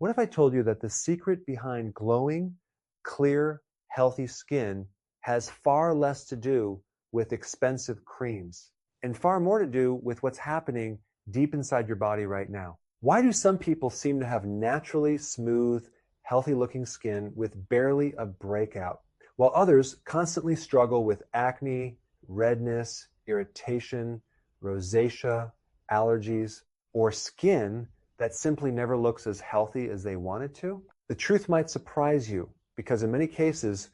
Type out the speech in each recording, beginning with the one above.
What if I told you that the secret behind glowing, clear, healthy skin has far less to do with expensive creams and far more to do with what's happening deep inside your body right now? Why do some people seem to have naturally smooth, healthy looking skin with barely a breakout, while others constantly struggle with acne, redness, irritation, rosacea, allergies, or skin that simply never looks as healthy as they want it to? The truth might surprise you because in many cases,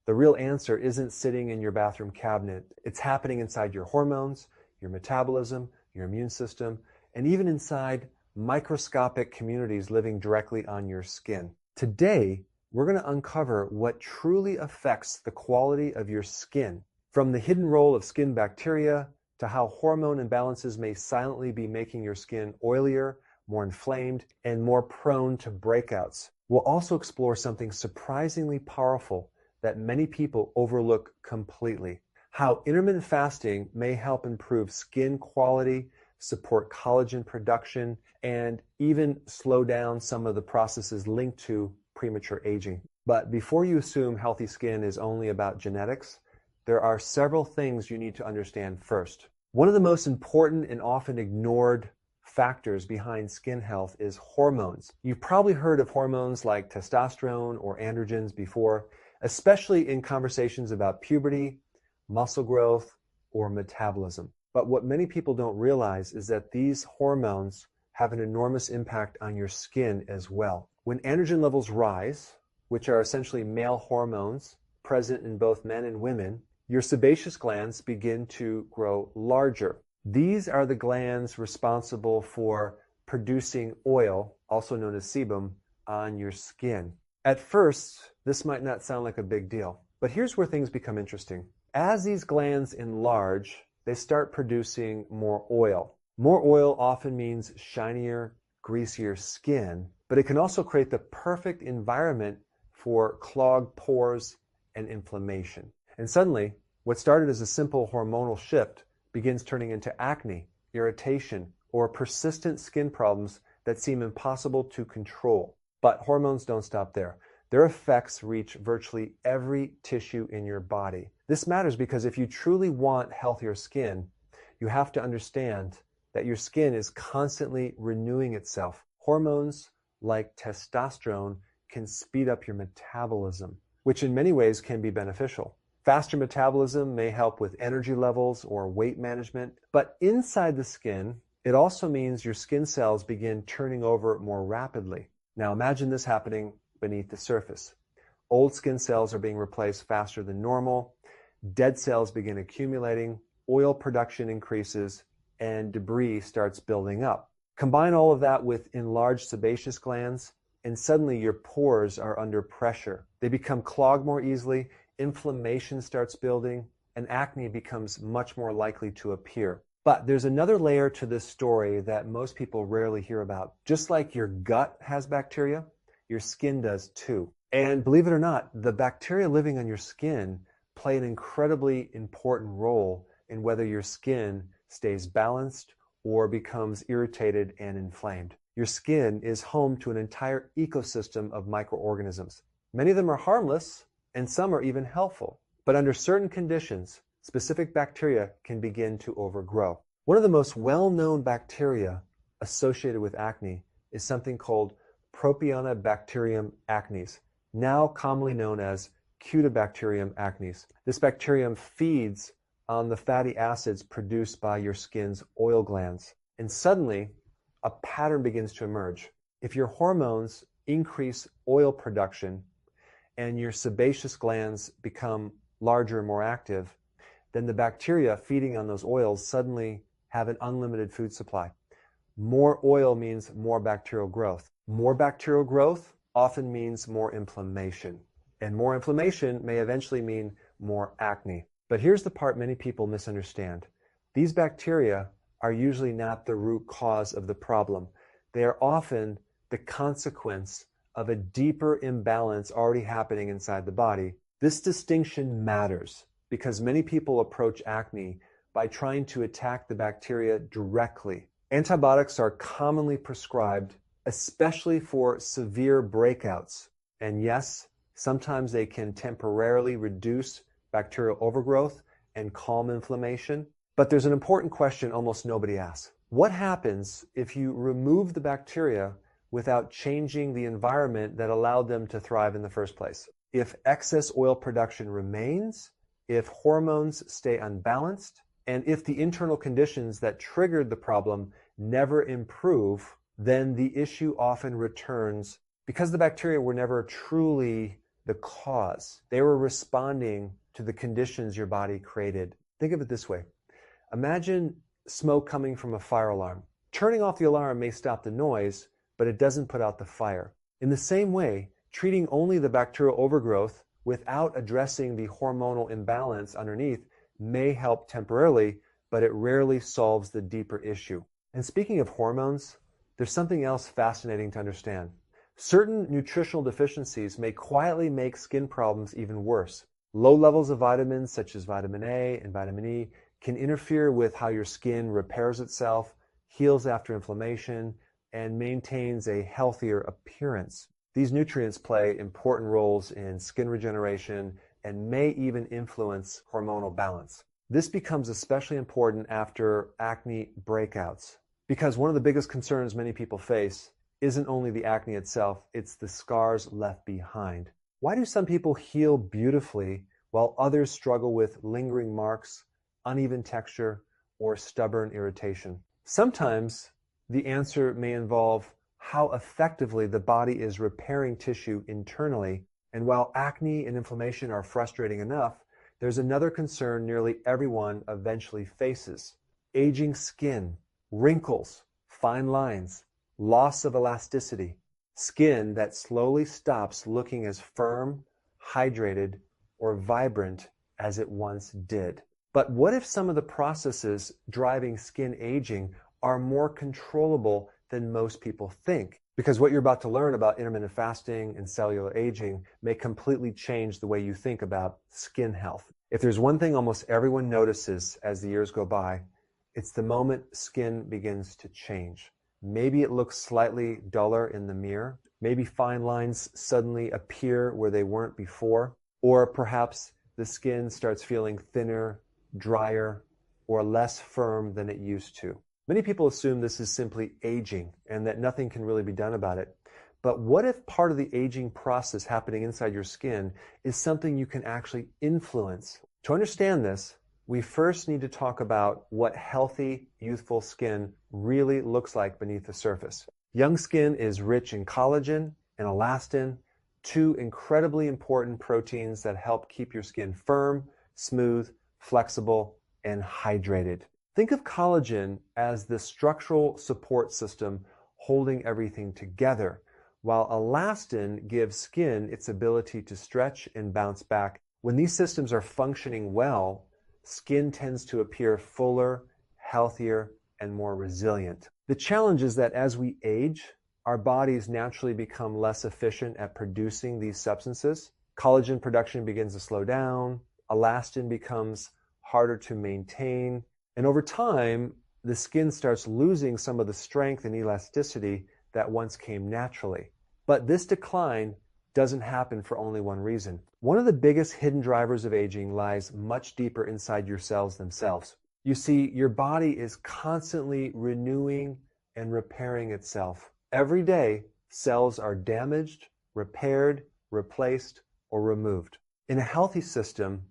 the real answer isn't sitting in your bathroom cabinet. It's happening inside your hormones, your metabolism, your immune system, and even inside microscopic communities living directly on your skin. Today, we're going to uncover what truly affects the quality of your skin, from the hidden role of skin bacteria to how hormone imbalances may silently be making your skin oilier, more inflamed, and more prone to breakouts. We'll also explore something surprisingly powerful that many people overlook completely: how intermittent fasting may help improve skin quality, support collagen production, and even slow down some of the processes linked to premature aging. But before you assume healthy skin is only about genetics, there are several things you need to understand first. One of the most important and often ignored factors behind skin health is hormones. You've probably heard of hormones like testosterone or androgens before, especially in conversations about puberty, muscle growth, or metabolism. But what many people don't realize is that these hormones have an enormous impact on your skin as well. When androgen levels rise, which are essentially male hormones present in both men and women, your sebaceous glands begin to grow larger. These are the glands responsible for producing oil, also known as sebum, on your skin. At first, this might not sound like a big deal, but here's where things become interesting. As these glands enlarge, they start producing more oil. More oil often means shinier, greasier skin, but it can also create the perfect environment for clogged pores and inflammation. And suddenly, what started as a simple hormonal shift begins turning into acne, irritation, or persistent skin problems that seem impossible to control. But hormones don't stop there. Their effects reach virtually every tissue in your body. This matters because if you truly want healthier skin, you have to understand that your skin is constantly renewing itself. Hormones like testosterone can speed up your metabolism, which in many ways can be beneficial. Faster metabolism may help with energy levels or weight management, but inside the skin, it also means your skin cells begin turning over more rapidly. Now imagine this happening beneath the surface. Old skin cells are being replaced faster than normal, dead cells begin accumulating, oil production increases, and debris starts building up. Combine all of that with enlarged sebaceous glands, and suddenly your pores are under pressure. They become clogged more easily, inflammation starts building, and acne becomes much more likely to appear. But there's another layer to this story that most people rarely hear about. Just like your gut has bacteria, your skin does too. And believe it or not, the bacteria living on your skin play an incredibly important role in whether your skin stays balanced or becomes irritated and inflamed. Your skin is home to an entire ecosystem of microorganisms. Many of them are harmless, and some are even helpful. But under certain conditions, specific bacteria can begin to overgrow. One of the most well-known bacteria associated with acne is something called Propionibacterium acnes, now commonly known as Cutibacterium acnes. This bacterium feeds on the fatty acids produced by your skin's oil glands. And suddenly, a pattern begins to emerge. If your hormones increase oil production and your sebaceous glands become larger and more active, then the bacteria feeding on those oils suddenly have an unlimited food supply. More oil means more bacterial growth. More bacterial growth often means more inflammation. And more inflammation may eventually mean more acne. But here's the part many people misunderstand. These bacteria are usually not the root cause of the problem. They are often the consequence of a deeper imbalance already happening inside the body. This distinction matters because many people approach acne by trying to attack the bacteria directly. Antibiotics are commonly prescribed especially for severe breakouts. And yes, sometimes they can temporarily reduce bacterial overgrowth and calm inflammation. But there's an important question almost nobody asks. What happens if you remove the bacteria without changing the environment that allowed them to thrive in the first place? If excess oil production remains, if hormones stay unbalanced, and if the internal conditions that triggered the problem never improve, then the issue often returns because the bacteria were never truly the cause. They were responding to the conditions your body created. Think of it this way. Imagine smoke coming from a fire alarm. Turning off the alarm may stop the noise, but it doesn't put out the fire. In the same way, treating only the bacterial overgrowth without addressing the hormonal imbalance underneath may help temporarily, but it rarely solves the deeper issue. And speaking of hormones, there's something else fascinating to understand. Certain nutritional deficiencies may quietly make skin problems even worse. Low levels of vitamins such as vitamin A and vitamin E can interfere with how your skin repairs itself, heals after inflammation, and maintains a healthier appearance. These nutrients play important roles in skin regeneration and may even influence hormonal balance. This becomes especially important after acne breakouts, because one of the biggest concerns many people face isn't only the acne itself, it's the scars left behind. Why do some people heal beautifully while others struggle with lingering marks, uneven texture, or stubborn irritation? Sometimes the answer may involve how effectively the body is repairing tissue internally. And while acne and inflammation are frustrating enough, there's another concern nearly everyone eventually faces: aging skin, wrinkles, fine lines, loss of elasticity, skin that slowly stops looking as firm, hydrated, or vibrant as it once did. But what if some of the processes driving skin aging are more controllable than most people think? Because what you're about to learn about intermittent fasting and cellular aging may completely change the way you think about skin health. If there's one thing almost everyone notices as the years go by, it's the moment skin begins to change. Maybe it looks slightly duller in the mirror. Maybe fine lines suddenly appear where they weren't before. Or perhaps the skin starts feeling thinner, drier, or less firm than it used to. Many people assume this is simply aging and that nothing can really be done about it. But what if part of the aging process happening inside your skin is something you can actually influence? To understand this, we first need to talk about what healthy, youthful skin really looks like beneath the surface. Young skin is rich in collagen and elastin, two incredibly important proteins that help keep your skin firm, smooth, flexible, and hydrated. Think of collagen as the structural support system holding everything together, while elastin gives skin its ability to stretch and bounce back. When these systems are functioning well, skin tends to appear fuller, healthier, and more resilient. The challenge is that as we age, our bodies naturally become less efficient at producing these substances. Collagen production begins to slow down, elastin becomes harder to maintain, and over time, the skin starts losing some of the strength and elasticity that once came naturally. But this decline doesn't happen for only one reason. One of the biggest hidden drivers of aging lies much deeper inside your cells themselves. You see, your body is constantly renewing and repairing itself. Every day, cells are damaged, repaired, replaced, or removed. In a healthy system,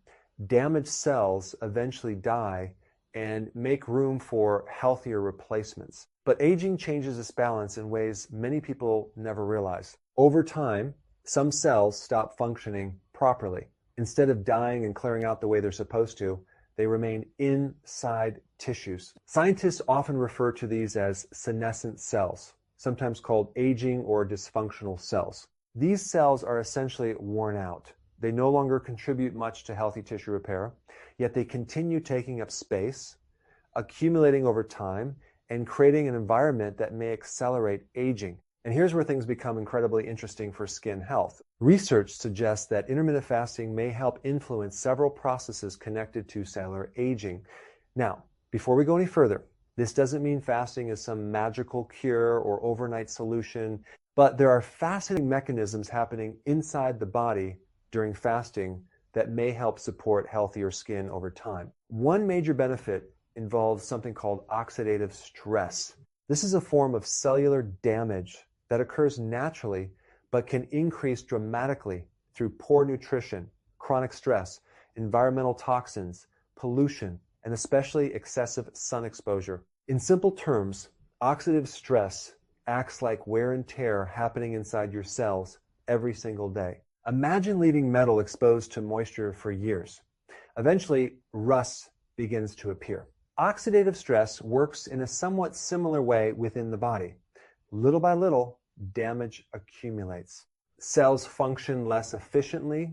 damaged cells eventually die and make room for healthier replacements. But aging changes this balance in ways many people never realize. Over time, some cells stop functioning properly. Instead of dying and clearing out the way they're supposed to, they remain inside tissues. Scientists often refer to these as senescent cells, sometimes called aging or dysfunctional cells. These cells are essentially worn out. They no longer contribute much to healthy tissue repair, yet they continue taking up space, accumulating over time, and creating an environment that may accelerate aging. And here's where things become incredibly interesting for skin health. Research suggests that intermittent fasting may help influence several processes connected to cellular aging. Now, before we go any further, This doesn't mean fasting is some magical cure or overnight solution, but there are fascinating mechanisms happening inside the body during fasting that may help support healthier skin over time. One major benefit involves something called oxidative stress. This is a form of cellular damage that occurs naturally but can increase dramatically through poor nutrition, chronic stress, environmental toxins, pollution, and especially excessive sun exposure. In simple terms, oxidative stress acts like wear and tear happening inside your cells every single day. Imagine leaving metal exposed to moisture for years. Eventually, rust begins to appear. Oxidative stress works in a somewhat similar way within the body. Little by little, damage accumulates. Cells function less efficiently,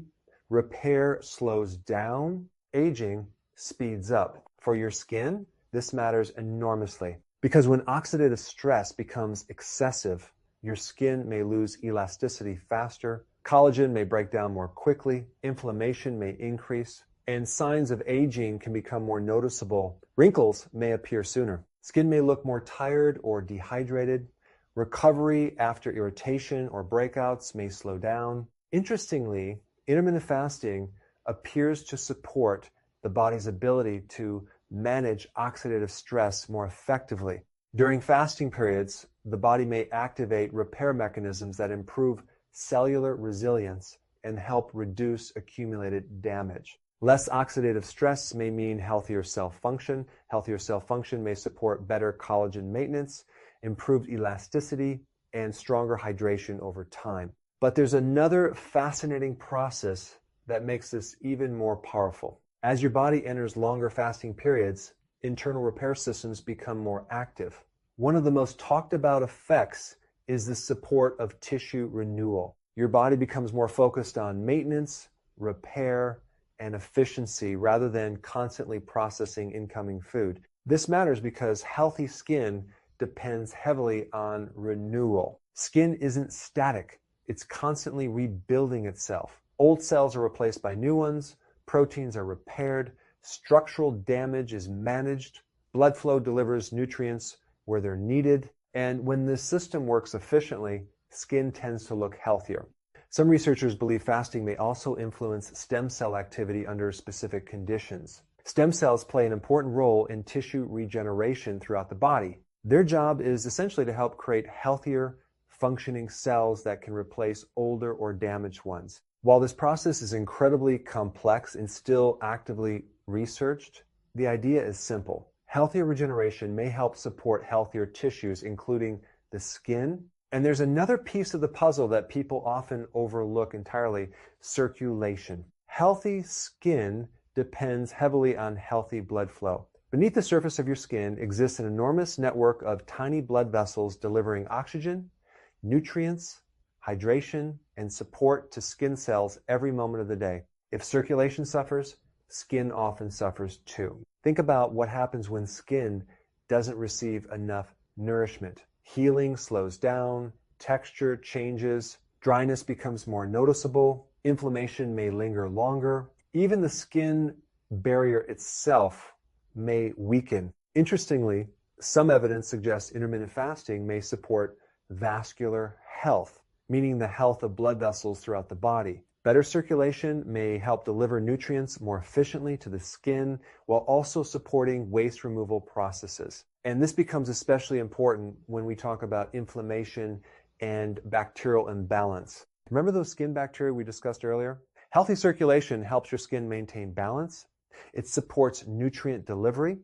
repair slows down, aging speeds up. For your skin, this matters enormously because when oxidative stress becomes excessive, your skin may lose elasticity faster, collagen may break down more quickly, inflammation may increase, and signs of aging can become more noticeable. Wrinkles may appear sooner. Skin may look more tired or dehydrated. Recovery after irritation or breakouts may slow down. Interestingly, intermittent fasting appears to support the body's ability to manage oxidative stress more effectively. During fasting periods, the body may activate repair mechanisms that improve cellular resilience and help reduce accumulated damage. Less oxidative stress may mean healthier cell function. Healthier cell function may support better collagen maintenance, improved elasticity, and stronger hydration over time. But there's another fascinating process that makes this even more powerful. As your body enters longer fasting periods, internal repair systems become more active. One of the most talked about effects is the support of tissue renewal. Your body becomes more focused on maintenance, repair, and efficiency rather than constantly processing incoming food. This matters because healthy skin depends heavily on renewal. Skin isn't static. It's constantly rebuilding itself. Old cells are replaced by new ones, proteins are repaired, structural damage is managed, blood flow delivers nutrients where they're needed, and when this system works efficiently, skin tends to look healthier. Some researchers believe fasting may also influence stem cell activity under specific conditions. Stem cells play an important role in tissue regeneration throughout the body. Their job is essentially to help create healthier, functioning cells that can replace older or damaged ones. While this process is incredibly complex and still actively researched, the idea is simple. Healthier regeneration may help support healthier tissues, including the skin. And there's another piece of the puzzle that people often overlook entirely: circulation. Healthy skin depends heavily on healthy blood flow. Beneath the surface of your skin exists an enormous network of tiny blood vessels delivering oxygen, nutrients, hydration, and support to skin cells every moment of the day. If circulation suffers, skin often suffers too. Think about what happens when skin doesn't receive enough nourishment. Healing slows down, texture changes, dryness becomes more noticeable, inflammation may linger longer, even the skin barrier itself may weaken. Interestingly, some evidence suggests intermittent fasting may support vascular health, meaning the health of blood vessels throughout the body. Better circulation may help deliver nutrients more efficiently to the skin while also supporting waste removal processes. And this becomes especially important when we talk about inflammation and bacterial imbalance. Remember those skin bacteria we discussed earlier? Healthy circulation helps your skin maintain balance. It supports nutrient delivery,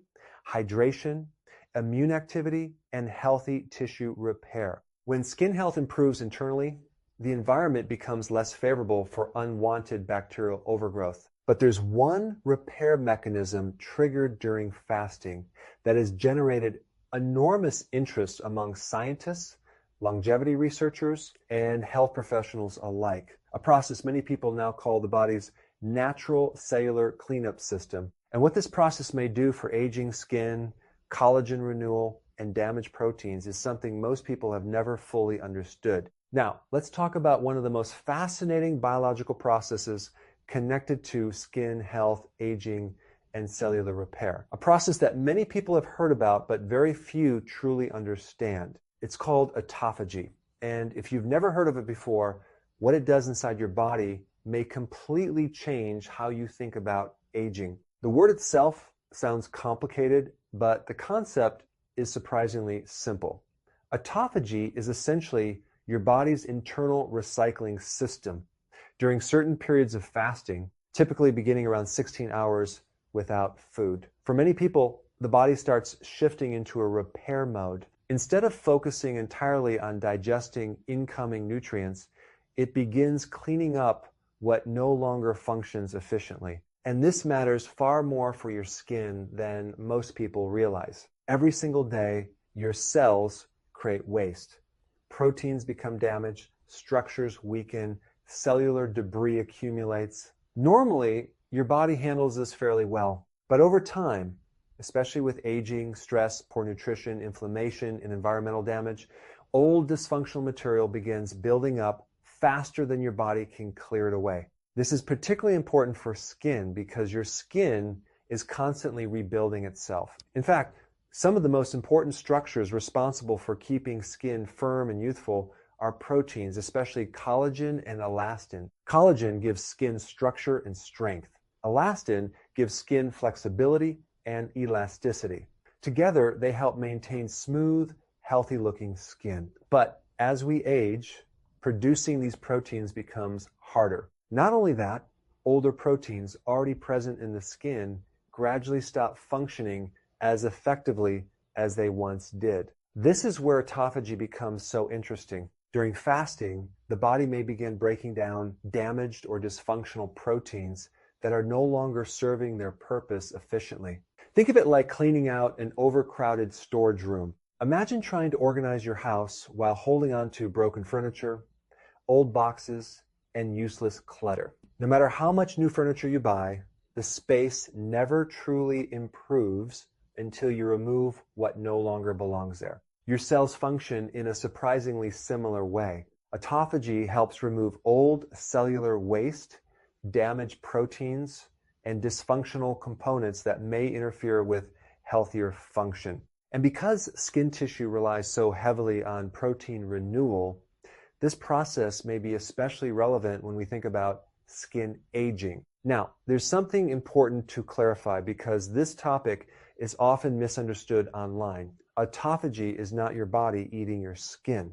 hydration, immune activity, and healthy tissue repair. When skin health improves internally, the environment becomes less favorable for unwanted bacterial overgrowth. But there's one repair mechanism triggered during fasting that has generated enormous interest among scientists, longevity researchers, and health professionals alike. A process many people now call the body's natural cellular cleanup system. And what this process may do for aging skin, collagen renewal, and damaged proteins is something most people have never fully understood. Now, let's talk about one of the most fascinating biological processes connected to skin health, aging, and cellular repair, a process that many people have heard about but very few truly understand. It's called autophagy, and if you've never heard of it before, what it does inside your body may completely change how you think about aging. The word itself sounds complicated, but the concept is surprisingly simple. Autophagy is essentially your body's internal recycling system. During certain periods of fasting, typically beginning around 16 hours without food, for many people, the body starts shifting into a repair mode. Instead of focusing entirely on digesting incoming nutrients, it begins cleaning up what no longer functions efficiently. And this matters far more for your skin than most people realize. Every single day, your cells create waste. Proteins become damaged, structures weaken, cellular debris accumulates. Normally, your body handles this fairly well, but over time, especially with aging, stress, poor nutrition, inflammation, and environmental damage, old dysfunctional material begins building up faster than your body can clear it away. This is particularly important for skin because your skin is constantly rebuilding itself. In fact, some of the most important structures responsible for keeping skin firm and youthful are proteins, especially collagen and elastin. Collagen gives skin structure and strength. Elastin gives skin flexibility and elasticity. Together, they help maintain smooth, healthy-looking skin. But as we age, producing these proteins becomes harder. Not only that, older proteins already present in the skin gradually stop functioning as effectively as they once did. This is where autophagy becomes so interesting. During fasting, the body may begin breaking down damaged or dysfunctional proteins that are no longer serving their purpose efficiently. Think of it like cleaning out an overcrowded storage room. Imagine trying to organize your house while holding on to broken furniture, old boxes, and useless clutter. No matter how much new furniture you buy, the space never truly improves until you remove what no longer belongs there. Your cells function in a surprisingly similar way. Autophagy helps remove old cellular waste, damaged proteins, and dysfunctional components that may interfere with healthier function. And because skin tissue relies so heavily on protein renewal, this process may be especially relevant when we think about skin aging. Now, there's something important to clarify because this topic is often misunderstood online. Autophagy is not your body eating your skin.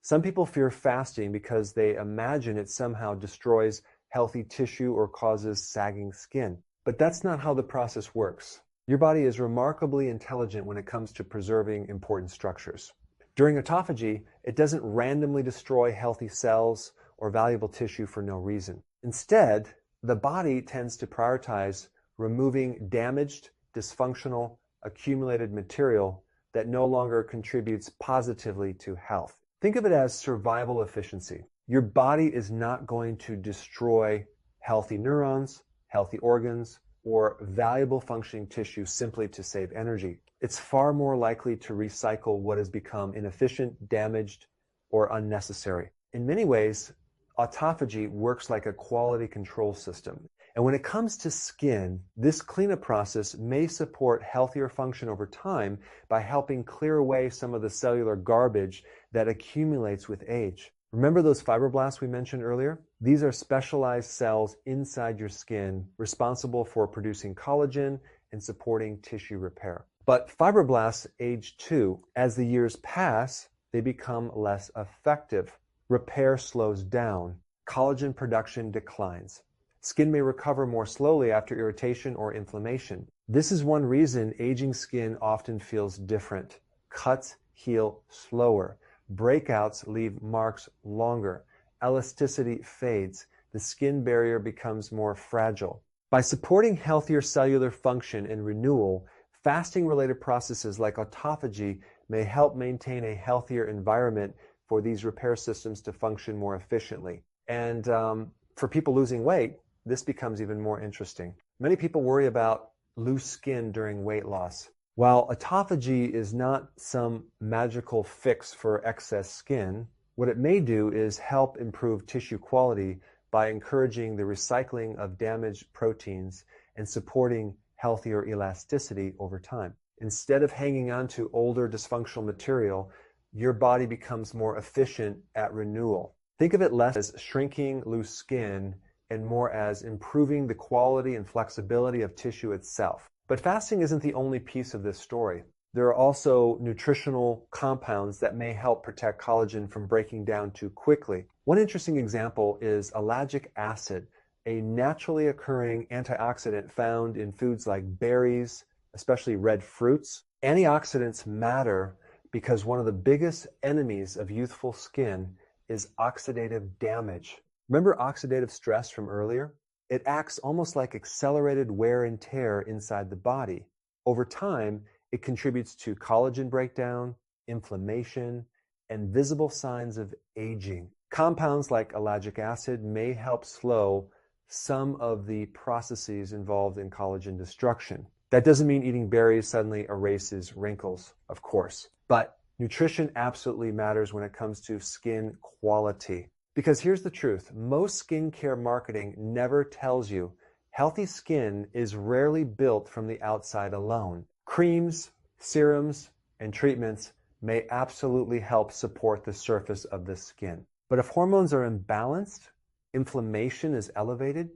Some people fear fasting because they imagine it somehow destroys healthy tissue or causes sagging skin. But that's not how the process works. Your body is remarkably intelligent when it comes to preserving important structures. During autophagy, it doesn't randomly destroy healthy cells or valuable tissue for no reason. Instead, the body tends to prioritize removing damaged, dysfunctional, accumulated material that no longer contributes positively to health. Think of it as survival efficiency. Your body is not going to destroy healthy neurons, healthy organs, or valuable functioning tissue simply to save energy. It's far more likely to recycle what has become inefficient, damaged, or unnecessary. In many ways, autophagy works like a quality control system. And when it comes to skin, this cleanup process may support healthier function over time by helping clear away some of the cellular garbage that accumulates with age. Remember those fibroblasts we mentioned earlier? These are specialized cells inside your skin responsible for producing collagen and supporting tissue repair. But fibroblasts age too. As the years pass, they become less effective. Repair slows down. Collagen production declines. Skin may recover more slowly after irritation or inflammation. This is one reason aging skin often feels different. Cuts heal slower. Breakouts leave marks longer. Elasticity fades. The skin barrier becomes more fragile. By supporting healthier cellular function and renewal, fasting-related processes like autophagy may help maintain a healthier environment for these repair systems to function more efficiently. And for people losing weight, this becomes even more interesting. Many people worry about loose skin during weight loss. While autophagy is not some magical fix for excess skin, what it may do is help improve tissue quality by encouraging the recycling of damaged proteins and supporting healthier elasticity over time. Instead of hanging on to older dysfunctional material, your body becomes more efficient at renewal. Think of it less as shrinking loose skin and more as improving the quality and flexibility of tissue itself. But fasting isn't the only piece of this story. There are also nutritional compounds that may help protect collagen from breaking down too quickly. One interesting example is ellagic acid, a naturally occurring antioxidant found in foods like berries, especially red fruits. Antioxidants matter because one of the biggest enemies of youthful skin is oxidative damage. Remember oxidative stress from earlier? It acts almost like accelerated wear and tear inside the body. Over time, it contributes to collagen breakdown, inflammation, and visible signs of aging. Compounds like ellagic acid may help slow some of the processes involved in collagen destruction. That doesn't mean eating berries suddenly erases wrinkles, of course, but nutrition absolutely matters when it comes to skin quality. Because here's the truth, most skincare marketing never tells you healthy skin is rarely built from the outside alone. Creams, serums, and treatments may absolutely help support the surface of the skin. But if hormones are imbalanced, inflammation is elevated,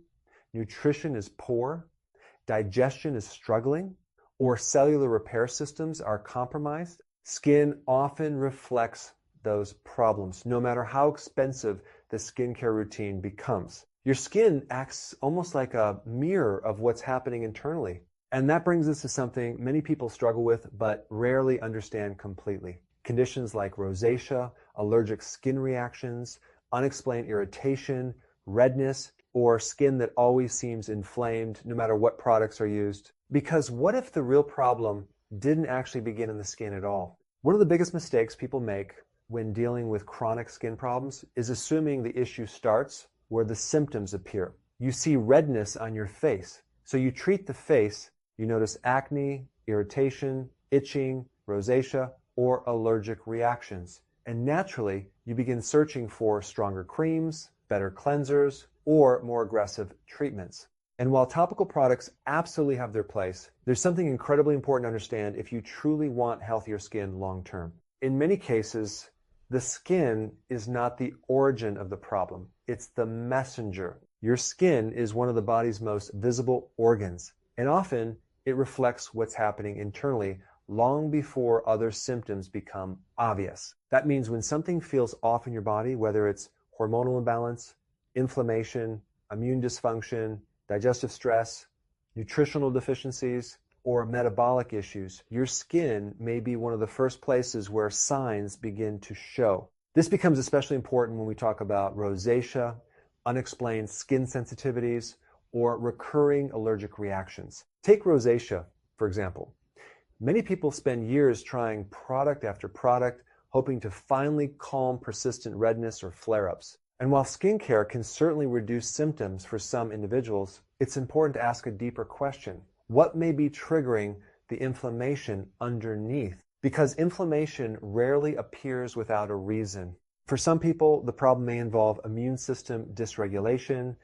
nutrition is poor, digestion is struggling, or cellular repair systems are compromised, skin often reflects those problems, no matter how expensive the skincare routine becomes. Your skin acts almost like a mirror of what's happening internally. And that brings us to something many people struggle with, but rarely understand completely. Conditions like rosacea, allergic skin reactions, unexplained irritation, redness, or skin that always seems inflamed no matter what products are used. Because what if the real problem didn't actually begin in the skin at all? One of the biggest mistakes people make when dealing with chronic skin problems is assuming the issue starts where the symptoms appear. You see redness on your face, so you treat the face, you notice acne, irritation, itching, rosacea, or allergic reactions. And naturally, you begin searching for stronger creams, better cleansers, or more aggressive treatments. And while topical products absolutely have their place, there's something incredibly important to understand if you truly want healthier skin long term. In many cases, the skin is not the origin of the problem. It's the messenger. Your skin is one of the body's most visible organs, and often it reflects what's happening internally long before other symptoms become obvious. That means when something feels off in your body, whether it's hormonal imbalance, inflammation, immune dysfunction, digestive stress, nutritional deficiencies, or metabolic issues, your skin may be one of the first places where signs begin to show. This becomes especially important when we talk about rosacea, unexplained skin sensitivities, or recurring allergic reactions. Take rosacea, for example. Many people spend years trying product after product, hoping to finally calm persistent redness or flare-ups. And while skincare can certainly reduce symptoms for some individuals, it's important to ask a deeper question. What may be triggering the inflammation underneath? Because inflammation rarely appears without a reason. For some people, the problem may involve immune system dysregulation.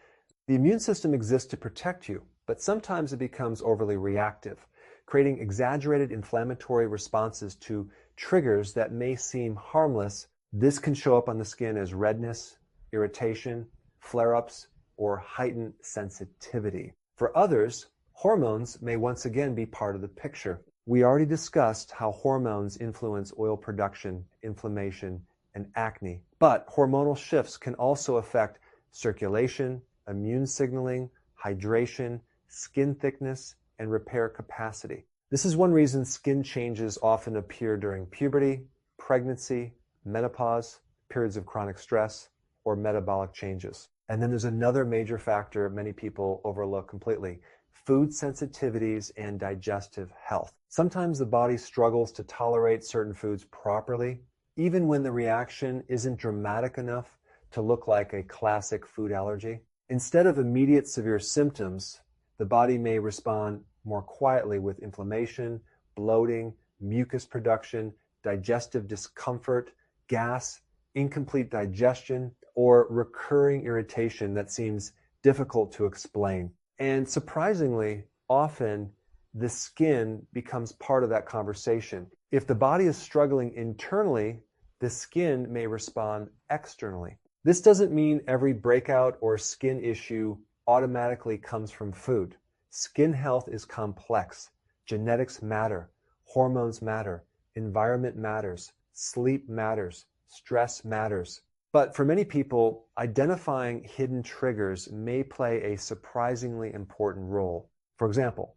The immune system exists to protect you, but sometimes it becomes overly reactive, creating exaggerated inflammatory responses to triggers that may seem harmless. This can show up on the skin as redness, irritation, flare-ups, or heightened sensitivity. For others, hormones may once again be part of the picture. We already discussed how hormones influence oil production, inflammation, and acne. But hormonal shifts can also affect circulation, immune signaling, hydration, skin thickness, and repair capacity. This is one reason skin changes often appear during puberty, pregnancy, menopause, periods of chronic stress, or metabolic changes. And then there's another major factor many people overlook completely: food sensitivities and digestive health. Sometimes the body struggles to tolerate certain foods properly, even when the reaction isn't dramatic enough to look like a classic food allergy. Instead of immediate severe symptoms, the body may respond more quietly with inflammation, bloating, mucus production, digestive discomfort, gas, incomplete digestion, or recurring irritation that seems difficult to explain. And surprisingly, often the skin becomes part of that conversation. If the body is struggling internally, the skin may respond externally. This doesn't mean every breakout or skin issue automatically comes from food. Skin health is complex. Genetics matter, hormones matter, environment matters, sleep matters, stress matters. But for many people, identifying hidden triggers may play a surprisingly important role. For example,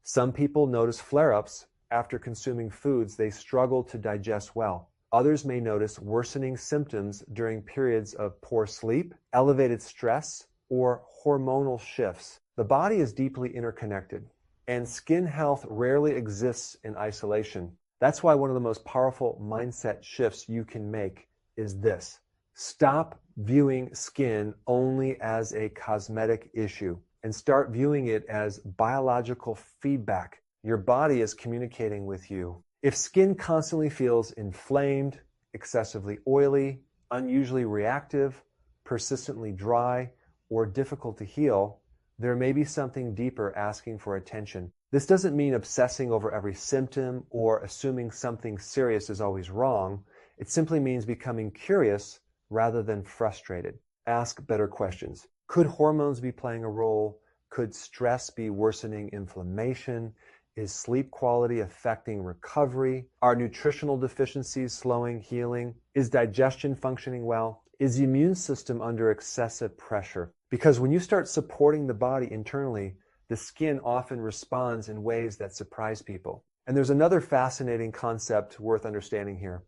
some people notice flare-ups after consuming foods they struggle to digest well. Others may notice worsening symptoms during periods of poor sleep, elevated stress, or hormonal shifts. The body is deeply interconnected, and skin health rarely exists in isolation. That's why one of the most powerful mindset shifts you can make is this. Stop viewing skin only as a cosmetic issue and start viewing it as biological feedback. Your body is communicating with you. If skin constantly feels inflamed, excessively oily, unusually reactive, persistently dry, or difficult to heal, there may be something deeper asking for attention. This doesn't mean obsessing over every symptom or assuming something serious is always wrong. It simply means becoming curious rather than frustrated. Ask better questions. Could hormones be playing a role? Could stress be worsening inflammation? Is sleep quality affecting recovery? Are nutritional deficiencies slowing healing? Is digestion functioning well? Is the immune system under excessive pressure? Because when you start supporting the body internally, the skin often responds in ways that surprise people. And there's another fascinating concept worth understanding here: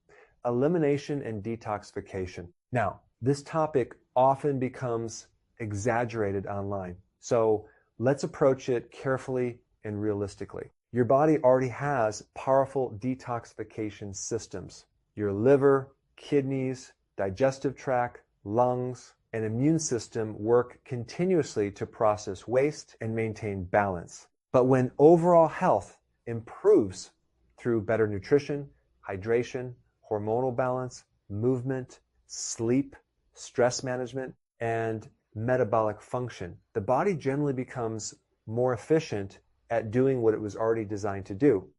elimination and detoxification. Now, this topic often becomes exaggerated online. So let's approach it carefully and realistically. Your body already has powerful detoxification systems. Your liver, kidneys, digestive tract, lungs, and immune system work continuously to process waste and maintain balance. But when overall health improves through better nutrition, hydration, hormonal balance, movement, sleep, stress management, and metabolic function, the body generally becomes more efficient at doing what it was already designed to do.